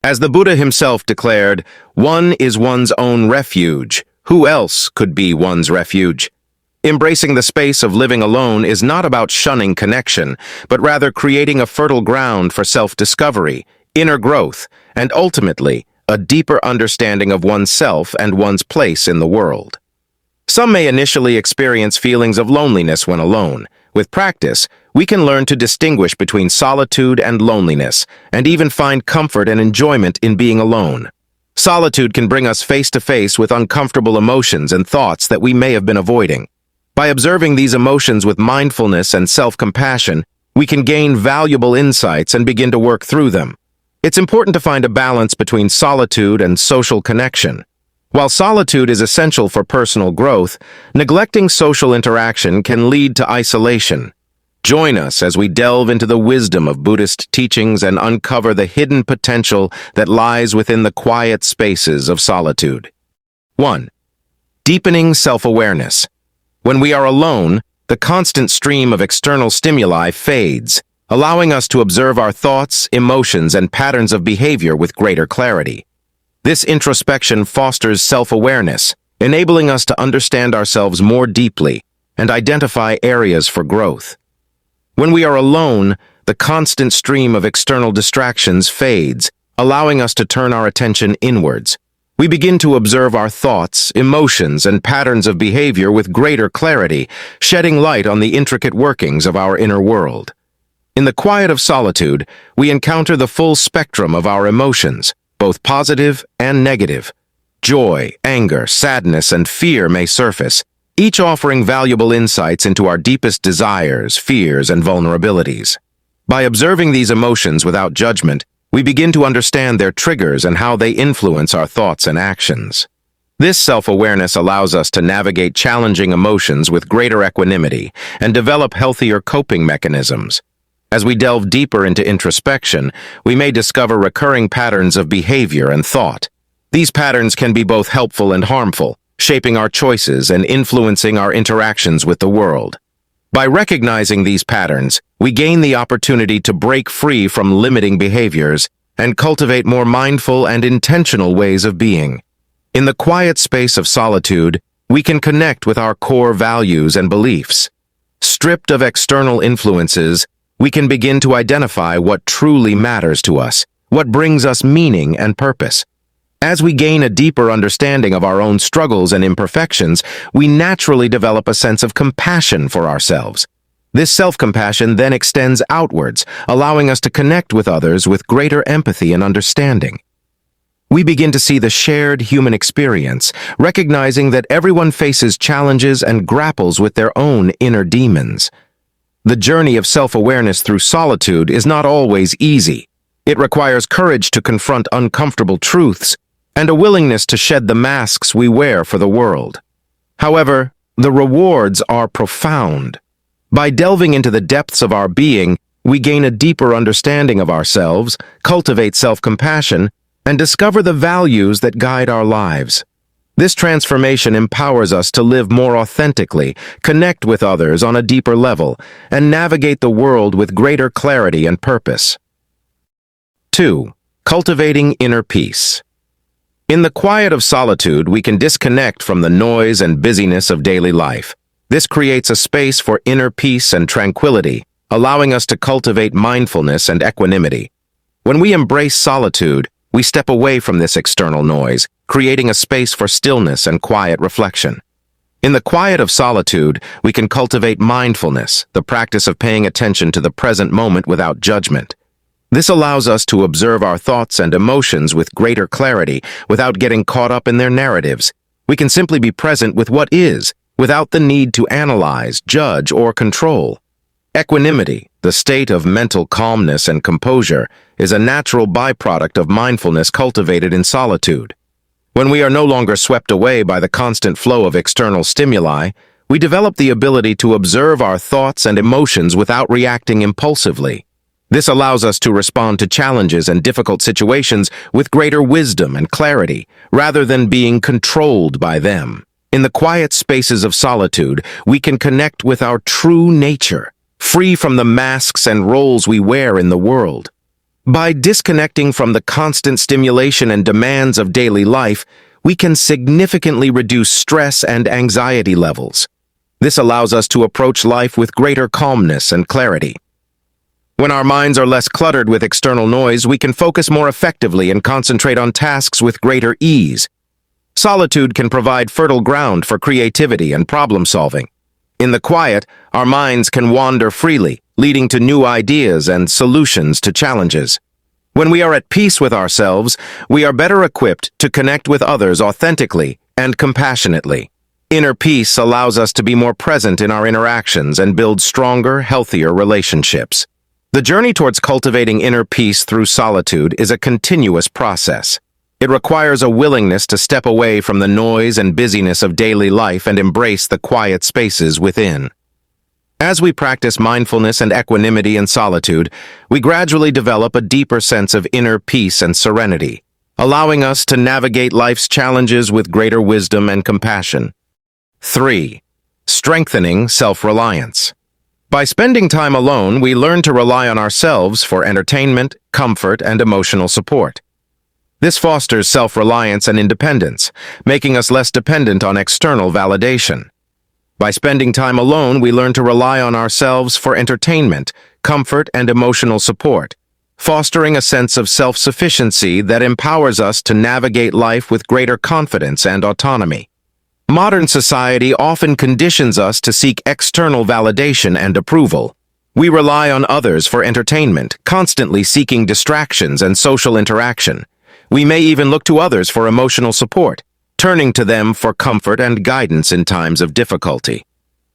As the Buddha himself declared, one is one's own refuge. Who else could be one's refuge? Embracing the space of living alone is not about shunning connection, but rather creating a fertile ground for self-discovery, inner growth, and ultimately, a deeper understanding of oneself and one's place in the world. Some may initially experience feelings of loneliness when alone. With practice, we can learn to distinguish between solitude and loneliness, and even find comfort and enjoyment in being alone. Solitude can bring us face to face with uncomfortable emotions and thoughts that we may have been avoiding. By observing these emotions with mindfulness and self-compassion, we can gain valuable insights and begin to work through them. It's important to find a balance between solitude and social connection. While solitude is essential for personal growth, neglecting social interaction can lead to isolation. Join us as we delve into the wisdom of Buddhist teachings and uncover the hidden potential that lies within the quiet spaces of solitude. 1. Deepening self-awareness. When we are alone, the constant stream of external stimuli fades, allowing us to observe our thoughts, emotions, and patterns of behavior with greater clarity. This introspection fosters self-awareness, enabling us to understand ourselves more deeply and identify areas for growth. When we are alone, the constant stream of external distractions fades, allowing us to turn our attention inwards. We begin to observe our thoughts, emotions, and patterns of behavior with greater clarity, shedding light on the intricate workings of our inner world. In the quiet of solitude, we encounter the full spectrum of our emotions, both positive and negative. Joy, anger, sadness, and fear may surface, each offering valuable insights into our deepest desires, fears, and vulnerabilities. By observing these emotions without judgment, we begin to understand their triggers and how they influence our thoughts and actions. This self-awareness allows us to navigate challenging emotions with greater equanimity and develop healthier coping mechanisms. As we delve deeper into introspection, we may discover recurring patterns of behavior and thought. These patterns can be both helpful and harmful, shaping our choices and influencing our interactions with the world. By recognizing these patterns, we gain the opportunity to break free from limiting behaviors and cultivate more mindful and intentional ways of being. In the quiet space of solitude, we can connect with our core values and beliefs. Stripped of external influences, we can begin to identify what truly matters to us, what brings us meaning and purpose. As we gain a deeper understanding of our own struggles and imperfections, we naturally develop a sense of compassion for ourselves. This self-compassion then extends outwards, allowing us to connect with others with greater empathy and understanding. We begin to see the shared human experience, recognizing that everyone faces challenges and grapples with their own inner demons. The journey of self-awareness through solitude is not always easy. It requires courage to confront uncomfortable truths and a willingness to shed the masks we wear for the world. However, the rewards are profound. By delving into the depths of our being, we gain a deeper understanding of ourselves, cultivate self-compassion, and discover the values that guide our lives. This transformation empowers us to live more authentically, connect with others on a deeper level, and navigate the world with greater clarity and purpose. 2. Cultivating inner peace. In the quiet of solitude, we can disconnect from the noise and busyness of daily life. This creates a space for inner peace and tranquility, allowing us to cultivate mindfulness and equanimity. When we embrace solitude, we step away from this external noise, creating a space for stillness and quiet reflection. In the quiet of solitude, we can cultivate mindfulness, the practice of paying attention to the present moment without judgment. This allows us to observe our thoughts and emotions with greater clarity without getting caught up in their narratives. We can simply be present with what is, without the need to analyze, judge, or control. Equanimity, the state of mental calmness and composure, is a natural byproduct of mindfulness cultivated in solitude. When we are no longer swept away by the constant flow of external stimuli, we develop the ability to observe our thoughts and emotions without reacting impulsively. This allows us to respond to challenges and difficult situations with greater wisdom and clarity, rather than being controlled by them. In the quiet spaces of solitude, we can connect with our true nature, free from the masks and roles we wear in the world. By disconnecting from the constant stimulation and demands of daily life, we can significantly reduce stress and anxiety levels. This allows us to approach life with greater calmness and clarity. When our minds are less cluttered with external noise, we can focus more effectively and concentrate on tasks with greater ease. Solitude can provide fertile ground for creativity and problem-solving. In the quiet, our minds can wander freely, leading to new ideas and solutions to challenges. When we are at peace with ourselves, we are better equipped to connect with others authentically and compassionately. Inner peace allows us to be more present in our interactions and build stronger, healthier relationships. The journey towards cultivating inner peace through solitude is a continuous process. It requires a willingness to step away from the noise and busyness of daily life and embrace the quiet spaces within. As we practice mindfulness and equanimity in solitude, we gradually develop a deeper sense of inner peace and serenity, allowing us to navigate life's challenges with greater wisdom and compassion. 3. Strengthening self-reliance. By spending time alone, we learn to rely on ourselves for entertainment, comfort, and emotional support. This fosters self-reliance and independence, making us less dependent on external validation. By spending time alone, we learn to rely on ourselves for entertainment, comfort, and emotional support, fostering a sense of self-sufficiency that empowers us to navigate life with greater confidence and autonomy. Modern society often conditions us to seek external validation and approval. We rely on others for entertainment, constantly seeking distractions and social interaction. We may even look to others for emotional support, turning to them for comfort and guidance in times of difficulty.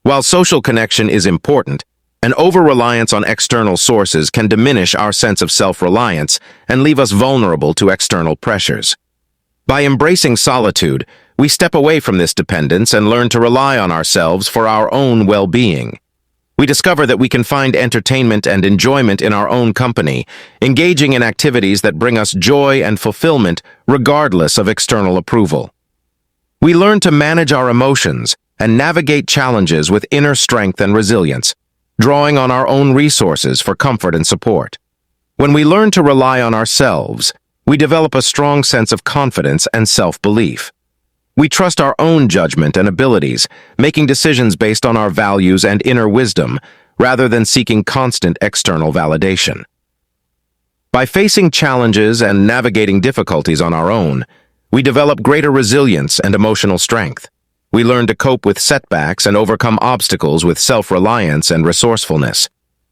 While social connection is important, an over-reliance on external sources can diminish our sense of self-reliance and leave us vulnerable to external pressures. By embracing solitude, we step away from this dependence and learn to rely on ourselves for our own well-being. We discover that we can find entertainment and enjoyment in our own company, engaging in activities that bring us joy and fulfillment regardless of external approval. We learn to manage our emotions and navigate challenges with inner strength and resilience, drawing on our own resources for comfort and support. When we learn to rely on ourselves, we develop a strong sense of confidence and self-belief. We trust our own judgment and abilities, making decisions based on our values and inner wisdom, rather than seeking constant external validation. By facing challenges and navigating difficulties on our own, we develop greater resilience and emotional strength. We learn to cope with setbacks and overcome obstacles with self-reliance and resourcefulness.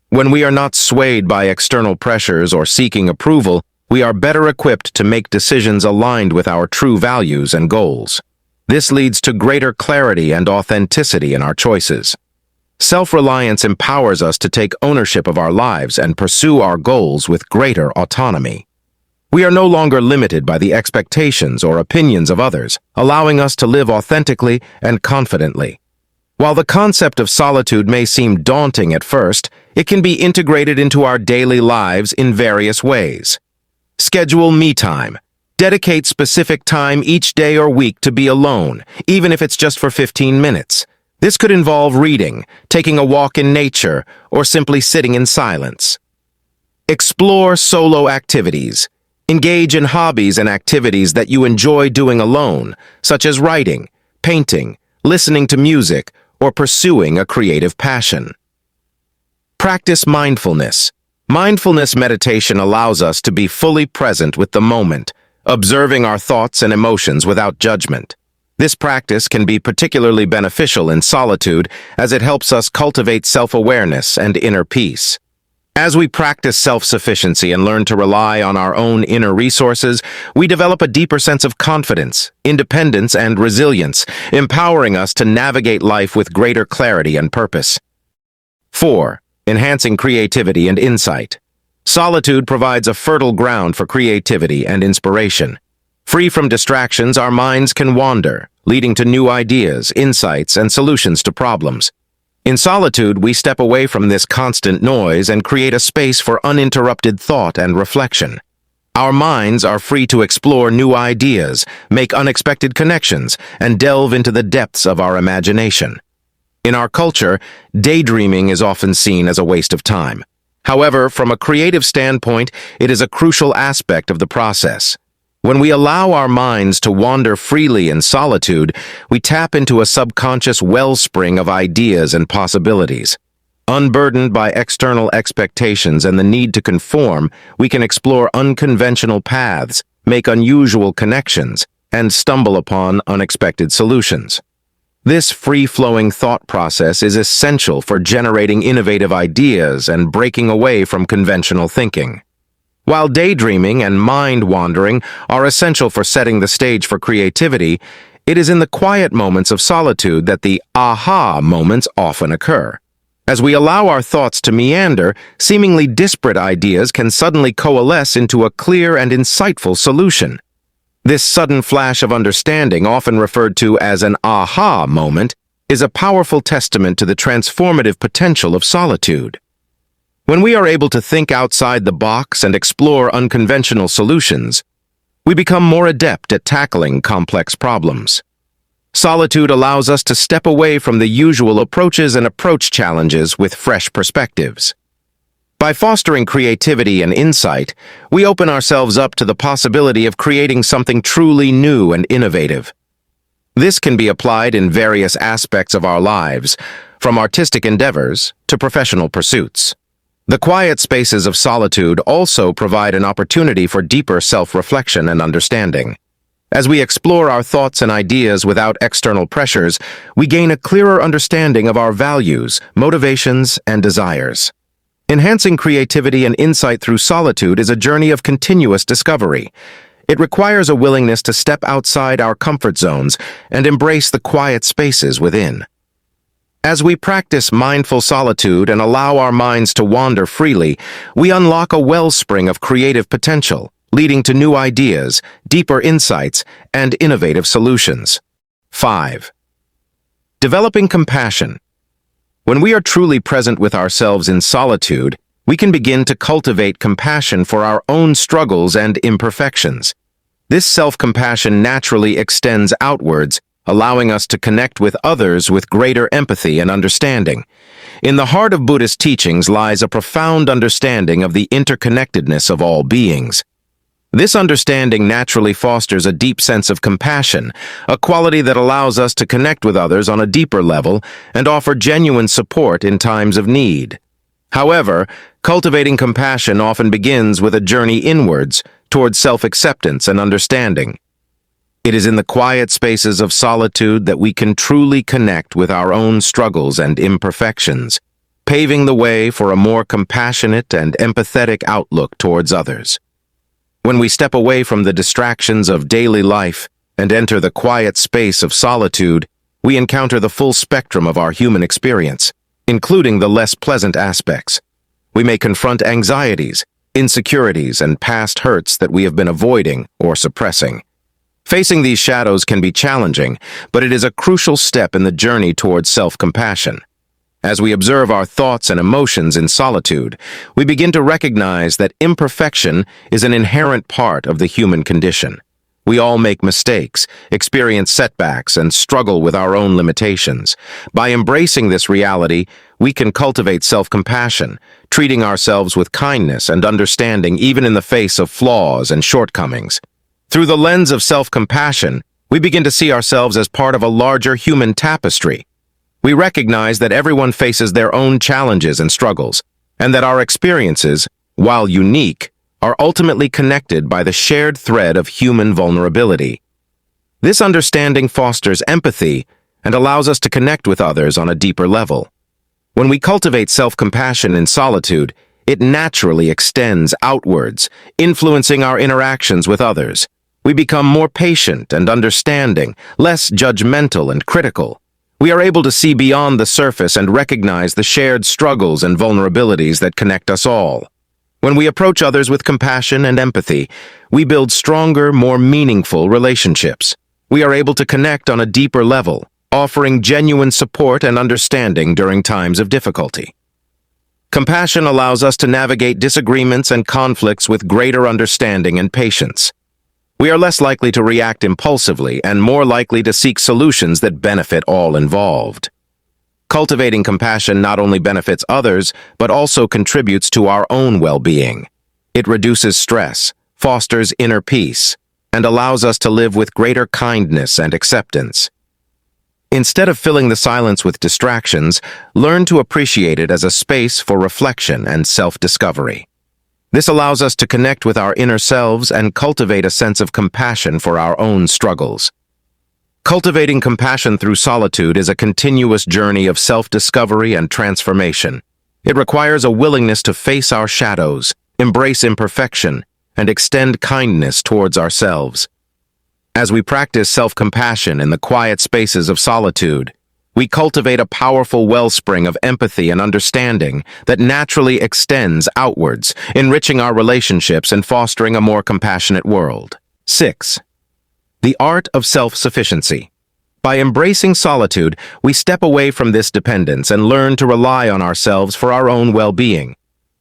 When we are not swayed by external pressures or seeking approval, we are better equipped to make decisions aligned with our true values and goals. This leads to greater clarity and authenticity in our choices. Self-reliance empowers us to take ownership of our lives and pursue our goals with greater autonomy. We are no longer limited by the expectations or opinions of others, allowing us to live authentically and confidently. While the concept of solitude may seem daunting at first, it can be integrated into our daily lives in various ways. Schedule me time. Dedicate specific time each day or week to be alone, even if it's just for 15 minutes. This could involve reading, taking a walk in nature, or simply sitting in silence. Explore solo activities. Engage in hobbies and activities that you enjoy doing alone, such as writing, painting, listening to music, or pursuing a creative passion. Practice mindfulness. Mindfulness meditation allows us to be fully present with the moment, observing our thoughts and emotions without judgment. This practice can be particularly beneficial in solitude as it helps us cultivate self-awareness and inner peace. As we practice self-sufficiency and learn to rely on our own inner resources, we develop a deeper sense of confidence, independence, and resilience, empowering us to navigate life with greater clarity and purpose. 4. Enhancing creativity and insight. Solitude provides a fertile ground for creativity and inspiration. Free from distractions, our minds can wander, leading to new ideas, insights, and solutions to problems. In solitude, we step away from this constant noise and create a space for uninterrupted thought and reflection. Our minds are free to explore new ideas, make unexpected connections, and delve into the depths of our imagination. In our culture, daydreaming is often seen as a waste of time. However, from a creative standpoint, it is a crucial aspect of the process. When we allow our minds to wander freely in solitude, we tap into a subconscious wellspring of ideas and possibilities. Unburdened by external expectations and the need to conform, we can explore unconventional paths, make unusual connections, and stumble upon unexpected solutions. This free-flowing thought process is essential for generating innovative ideas and breaking away from conventional thinking. While daydreaming and mind-wandering are essential for setting the stage for creativity, it is in the quiet moments of solitude that the aha moments often occur. As we allow our thoughts to meander, seemingly disparate ideas can suddenly coalesce into a clear and insightful solution. This sudden flash of understanding, often referred to as an aha moment, is a powerful testament to the transformative potential of solitude. When we are able to think outside the box and explore unconventional solutions, we become more adept at tackling complex problems. Solitude allows us to step away from the usual approaches and approach challenges with fresh perspectives. By fostering creativity and insight, we open ourselves up to the possibility of creating something truly new and innovative. This can be applied in various aspects of our lives, from artistic endeavors to professional pursuits. The quiet spaces of solitude also provide an opportunity for deeper self-reflection and understanding. As we explore our thoughts and ideas without external pressures, we gain a clearer understanding of our values, motivations, and desires. Enhancing creativity and insight through solitude is a journey of continuous discovery. It requires a willingness to step outside our comfort zones and embrace the quiet spaces within. As we practice mindful solitude and allow our minds to wander freely, we unlock a wellspring of creative potential, leading to new ideas, deeper insights, and innovative solutions. 5. Developing compassion. When we are truly present with ourselves in solitude, we can begin to cultivate compassion for our own struggles and imperfections. This self-compassion naturally extends outwards, allowing us to connect with others with greater empathy and understanding. In the heart of Buddhist teachings lies a profound understanding of the interconnectedness of all beings. This understanding naturally fosters a deep sense of compassion, a quality that allows us to connect with others on a deeper level and offer genuine support in times of need. However, cultivating compassion often begins with a journey inwards towards self-acceptance and understanding. It is in the quiet spaces of solitude that we can truly connect with our own struggles and imperfections, paving the way for a more compassionate and empathetic outlook towards others. When we step away from the distractions of daily life and enter the quiet space of solitude, we encounter the full spectrum of our human experience, including the less pleasant aspects. We may confront anxieties, insecurities, and past hurts that we have been avoiding or suppressing. Facing these shadows can be challenging, but it is a crucial step in the journey towards self-compassion. As we observe our thoughts and emotions in solitude, we begin to recognize that imperfection is an inherent part of the human condition. We all make mistakes, experience setbacks, and struggle with our own limitations. By embracing this reality, we can cultivate self-compassion, treating ourselves with kindness and understanding even in the face of flaws and shortcomings. Through the lens of self-compassion, we begin to see ourselves as part of a larger human tapestry. We recognize that everyone faces their own challenges and struggles, and that our experiences, while unique, are ultimately connected by the shared thread of human vulnerability. This understanding fosters empathy and allows us to connect with others on a deeper level. When we cultivate self-compassion in solitude, it naturally extends outwards, influencing our interactions with others. We become more patient and understanding, less judgmental and critical. We are able to see beyond the surface and recognize the shared struggles and vulnerabilities that connect us all. When we approach others with compassion and empathy, we build stronger, more meaningful relationships. We are able to connect on a deeper level, offering genuine support and understanding during times of difficulty. Compassion allows us to navigate disagreements and conflicts with greater understanding and patience. We are less likely to react impulsively and more likely to seek solutions that benefit all involved. Cultivating compassion not only benefits others, but also contributes to our own well-being. It reduces stress, fosters inner peace, and allows us to live with greater kindness and acceptance. Instead of filling the silence with distractions, learn to appreciate it as a space for reflection and self-discovery. This allows us to connect with our inner selves and cultivate a sense of compassion for our own struggles. Cultivating compassion through solitude is a continuous journey of self-discovery and transformation. It requires a willingness to face our shadows, embrace imperfection, and extend kindness towards ourselves. As we practice self-compassion in the quiet spaces of solitude, we cultivate a powerful wellspring of empathy and understanding that naturally extends outwards, enriching our relationships and fostering a more compassionate world. 6. The art of self-sufficiency. By embracing solitude, we step away from this dependence and learn to rely on ourselves for our own well-being.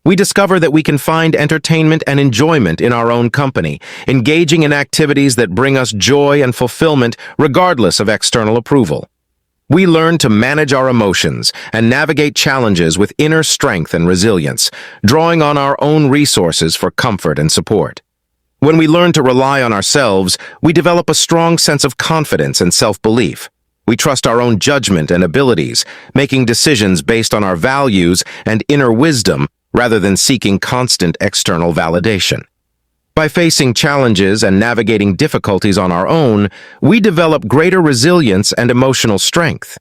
We discover that we can find entertainment and enjoyment in our own company, engaging in activities that bring us joy and fulfillment regardless of external approval. We learn to manage our emotions and navigate challenges with inner strength and resilience, drawing on our own resources for comfort and support. When we learn to rely on ourselves, we develop a strong sense of confidence and self-belief. We trust our own judgment and abilities, making decisions based on our values and inner wisdom rather than seeking constant external validation. By facing challenges and navigating difficulties on our own, we develop greater resilience and emotional strength.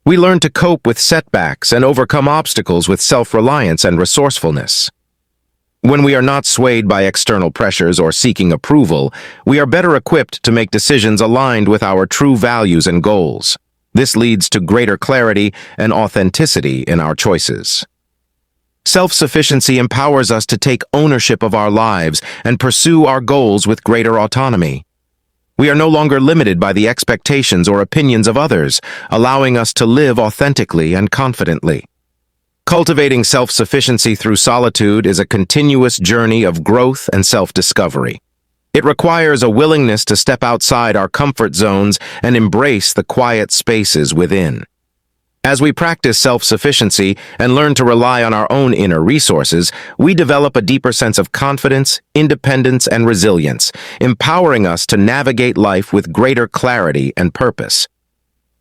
We learn to cope with setbacks and overcome obstacles with self-reliance and resourcefulness. When we are not swayed by external pressures or seeking approval, we are better equipped to make decisions aligned with our true values and goals. This leads to greater clarity and authenticity in our choices. Self-sufficiency empowers us to take ownership of our lives and pursue our goals with greater autonomy. We are no longer limited by the expectations or opinions of others, allowing us to live authentically and confidently. Cultivating self-sufficiency through solitude is a continuous journey of growth and self-discovery. It requires a willingness to step outside our comfort zones and embrace the quiet spaces within. As we practice self-sufficiency and learn to rely on our own inner resources, we develop a deeper sense of confidence, independence, and resilience, empowering us to navigate life with greater clarity and purpose.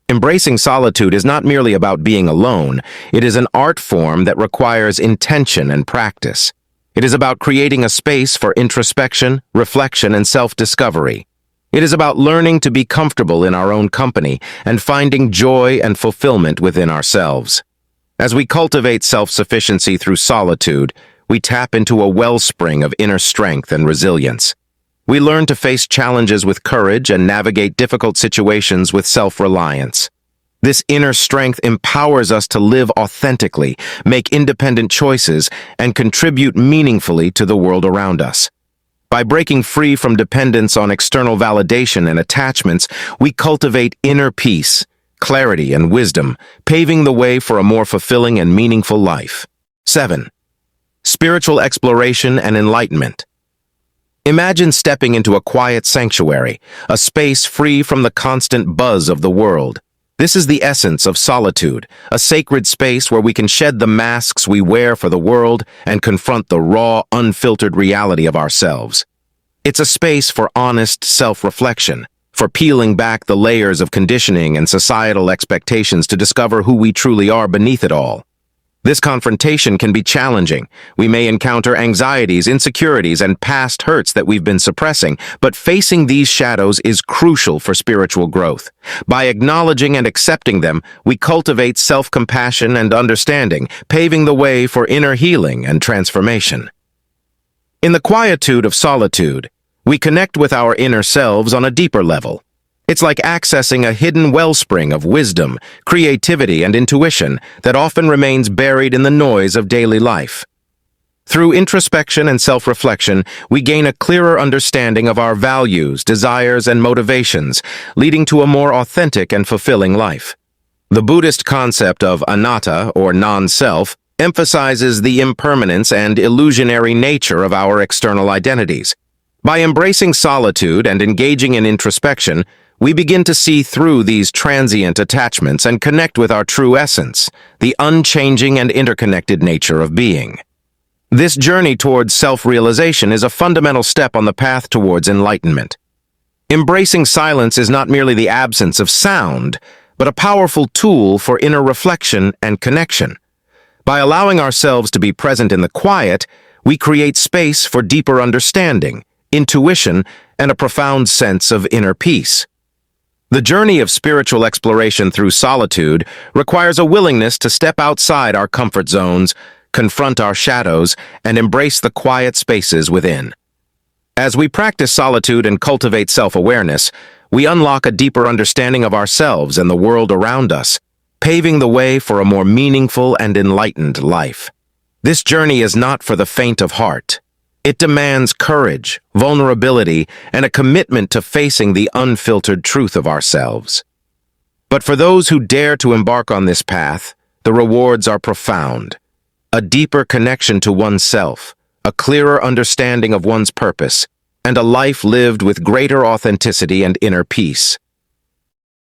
Embracing solitude is not merely about being alone. It is an art form that requires intention and practice. It is about creating a space for introspection, reflection, and self-discovery. It is about learning to be comfortable in our own company and finding joy and fulfillment within ourselves. As we cultivate self-sufficiency through solitude, we tap into a wellspring of inner strength and resilience. We learn to face challenges with courage and navigate difficult situations with self-reliance. This inner strength empowers us to live authentically, make independent choices, and contribute meaningfully to the world around us. By breaking free from dependence on external validation and attachments, we cultivate inner peace, clarity, and wisdom, paving the way for a more fulfilling and meaningful life. 7. Spiritual exploration and enlightenment. Imagine stepping into a quiet sanctuary, a space free from the constant buzz of the world. This is the essence of solitude, a sacred space where we can shed the masks we wear for the world and confront the raw, unfiltered reality of ourselves. It's a space for honest self-reflection, for peeling back the layers of conditioning and societal expectations to discover who we truly are beneath it all. This confrontation can be challenging. We may encounter anxieties, insecurities, and past hurts that we've been suppressing, but facing these shadows is crucial for spiritual growth. By acknowledging and accepting them, we cultivate self-compassion and understanding, paving the way for inner healing and transformation. In the quietude of solitude, we connect with our inner selves on a deeper level. It's like accessing a hidden wellspring of wisdom, creativity, and intuition that often remains buried in the noise of daily life. Through introspection and self-reflection, we gain a clearer understanding of our values, desires, and motivations, leading to a more authentic and fulfilling life. The Buddhist concept of anatta, or non-self, emphasizes the impermanence and illusionary nature of our external identities. By embracing solitude and engaging in introspection, we begin to see through these transient attachments and connect with our true essence, the unchanging and interconnected nature of being. This journey towards self-realization is a fundamental step on the path towards enlightenment. Embracing silence is not merely the absence of sound, but a powerful tool for inner reflection and connection. By allowing ourselves to be present in the quiet, we create space for deeper understanding, intuition, and a profound sense of inner peace. The journey of spiritual exploration through solitude requires a willingness to step outside our comfort zones, confront our shadows, and embrace the quiet spaces within. As we practice solitude and cultivate self-awareness, we unlock a deeper understanding of ourselves and the world around us, paving the way for a more meaningful and enlightened life. This journey is not for the faint of heart. It demands courage, vulnerability, and a commitment to facing the unfiltered truth of ourselves. But for those who dare to embark on this path, the rewards are profound. A deeper connection to oneself, a clearer understanding of one's purpose, and a life lived with greater authenticity and inner peace.